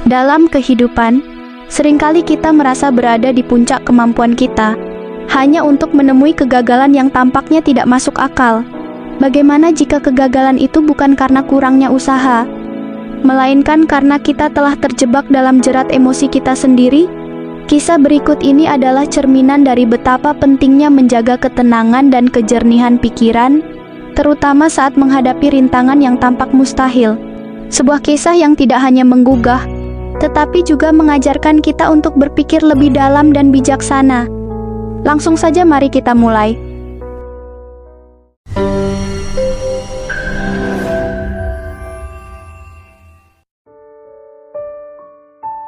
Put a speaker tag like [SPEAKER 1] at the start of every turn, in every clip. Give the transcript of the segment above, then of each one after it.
[SPEAKER 1] Dalam kehidupan, seringkali kita merasa berada di puncak kemampuan kita, hanya untuk menemui kegagalan yang tampaknya tidak masuk akal. Bagaimana jika kegagalan itu bukan karena kurangnya usaha, melainkan karena kita telah terjebak dalam jerat emosi kita sendiri? Kisah berikut ini adalah cerminan dari betapa pentingnya menjaga ketenangan dan kejernihan pikiran, terutama saat menghadapi rintangan yang tampak mustahil. Sebuah kisah yang tidak hanya menggugah, tetapi juga mengajarkan kita untuk berpikir lebih dalam dan bijaksana. Langsung saja mari kita mulai.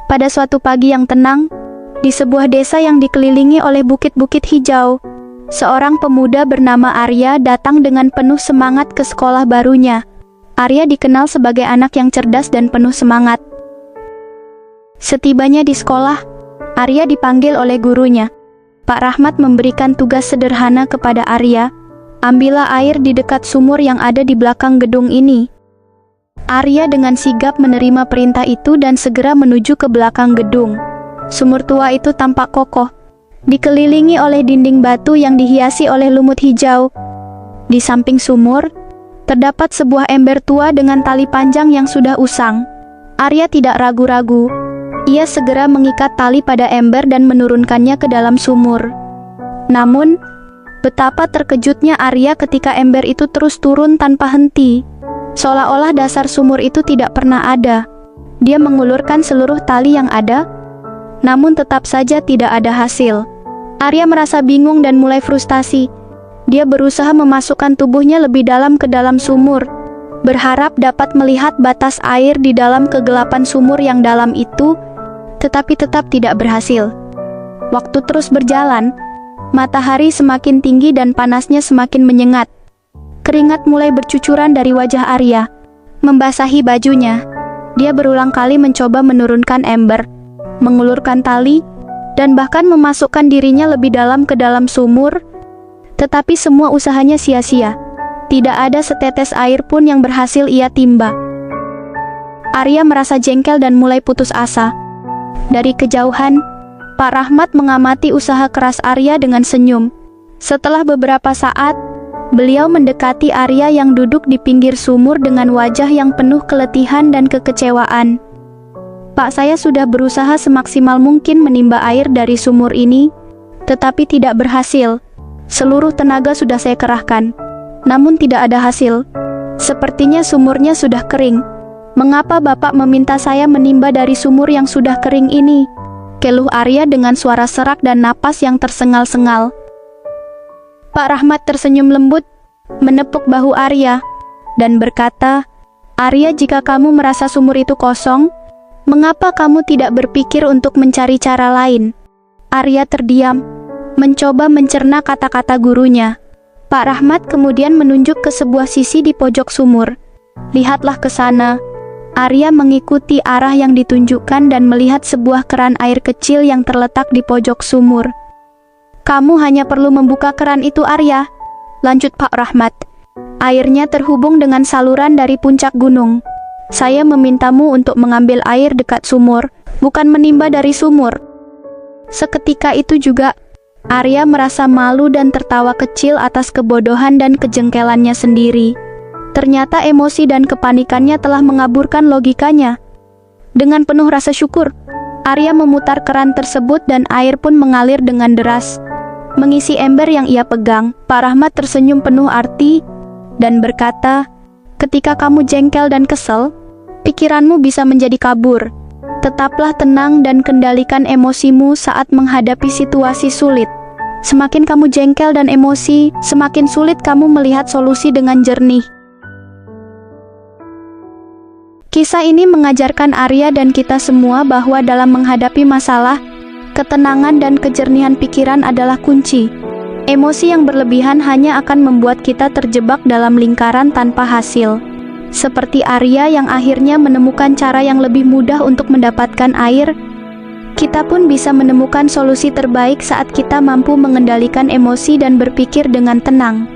[SPEAKER 1] Pada suatu pagi yang tenang, di sebuah desa yang dikelilingi oleh bukit-bukit hijau, seorang pemuda bernama Arya datang dengan penuh semangat ke sekolah barunya. Arya dikenal sebagai anak yang cerdas dan penuh semangat. Setibanya di sekolah, Arya dipanggil oleh gurunya. Pak Rahmat memberikan tugas sederhana kepada Arya, ambillah air di dekat sumur yang ada di belakang gedung ini. Arya dengan sigap menerima perintah itu dan segera menuju ke belakang gedung. Sumur tua itu tampak kokoh, dikelilingi oleh dinding batu yang dihiasi oleh lumut hijau. Di samping sumur, terdapat sebuah ember tua dengan tali panjang yang sudah usang. Arya tidak ragu-ragu. Ia segera mengikat tali pada ember dan menurunkannya ke dalam sumur. Namun, betapa terkejutnya Arya ketika ember itu terus turun tanpa henti, seolah-olah dasar sumur itu tidak pernah ada. Dia mengulurkan seluruh tali yang ada, namun tetap saja tidak ada hasil. Arya merasa bingung dan mulai frustasi. Dia berusaha memasukkan tubuhnya lebih dalam ke dalam sumur, berharap dapat melihat batas air di dalam kegelapan sumur yang dalam itu, tetapi tetap tidak berhasil. Waktu terus berjalan, matahari semakin tinggi dan panasnya semakin menyengat. Keringat mulai bercucuran dari wajah Arya, membasahi bajunya. Dia berulang kali mencoba menurunkan ember, mengulurkan tali, dan bahkan memasukkan dirinya lebih dalam ke dalam sumur, tetapi semua usahanya sia-sia. Tidak ada setetes air pun yang berhasil ia timba. Arya merasa jengkel dan mulai putus asa. Dari kejauhan, Pak Rahmat mengamati usaha keras Arya dengan senyum. Setelah beberapa saat, beliau mendekati Arya yang duduk di pinggir sumur dengan wajah yang penuh keletihan dan kekecewaan. Pak, saya sudah berusaha semaksimal mungkin menimba air dari sumur ini, tetapi tidak berhasil. Seluruh tenaga sudah saya kerahkan, namun tidak ada hasil. Sepertinya sumurnya sudah kering. Mengapa Bapak meminta saya menimba dari sumur yang sudah kering ini? Keluh Arya dengan suara serak dan napas yang tersengal-sengal. Pak Rahmat tersenyum lembut, menepuk bahu Arya, dan berkata, Arya, jika kamu merasa sumur itu kosong, mengapa kamu tidak berpikir untuk mencari cara lain? Arya terdiam, mencoba mencerna kata-kata gurunya. Pak Rahmat kemudian menunjuk ke sebuah sisi di pojok sumur. Lihatlah ke sana. Arya mengikuti arah yang ditunjukkan dan melihat sebuah keran air kecil yang terletak di pojok sumur. Kamu hanya perlu membuka keran itu, Arya, lanjut Pak Rahmat. Airnya terhubung dengan saluran dari puncak gunung. Saya memintamu untuk mengambil air dekat sumur, bukan menimba dari sumur. Seketika itu juga, Arya merasa malu dan tertawa kecil atas kebodohan dan kejengkelannya sendiri. Ternyata emosi dan kepanikannya telah mengaburkan logikanya. Dengan penuh rasa syukur, Arya memutar keran tersebut dan air pun mengalir dengan deras, mengisi ember yang ia pegang. Pak Rahmat tersenyum penuh arti dan berkata, ketika kamu jengkel dan kesel, pikiranmu bisa menjadi kabur. Tetaplah tenang dan kendalikan emosimu saat menghadapi situasi sulit. Semakin kamu jengkel dan emosi, semakin sulit kamu melihat solusi dengan jernih. Kisah ini mengajarkan Arya dan kita semua bahwa dalam menghadapi masalah, ketenangan dan kejernihan pikiran adalah kunci. Emosi yang berlebihan hanya akan membuat kita terjebak dalam lingkaran tanpa hasil. Seperti Arya yang akhirnya menemukan cara yang lebih mudah untuk mendapatkan air, kita pun bisa menemukan solusi terbaik saat kita mampu mengendalikan emosi dan berpikir dengan tenang.